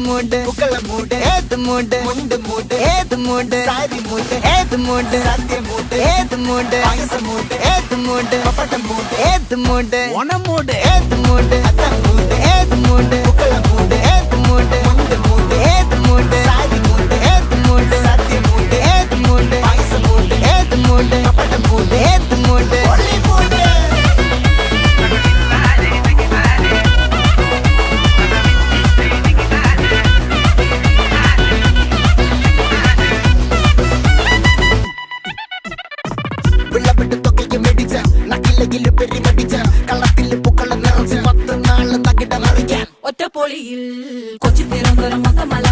மூடு புக்கல மூடு ஏத்து மூடு முண்டு மூடு ஏத்து மூடு சாரி மூடு ஏத்து மூடு சத்திய மூடு ஏத்து மூடு பாயச மூடு ஏத்து மூடு பப்பட்ட மூடு ஏத்து மூடு ஒன மூடு ஏத்து மூடு அத்த மூடு ஏத்து மூடு புக்கல மூடு ஏத்து மூடு முண்டு மூடு ஏத்து மூடு சாரி மூடு ஏத்து மூடு சத்திய மூடு ஏத்து மூடு பாயச மூடு ஏத்து மூடு பப்பட்ட மூடு ஏத்து மூடு ஒளி மூடு വിളവിട്ട് തൊക്കയ്ക്ക് മെടിച്ച നക്കിലകില് പെരിമടിച്ച കളത്തില് പൂക്കള നിറച്ച് 10 നാള് നകിട മറിക്കാൻ ഒറ്റപ്പൊളിയിൽ കൊച്ചി തിരുവനന്തപുരം മൊത്തമല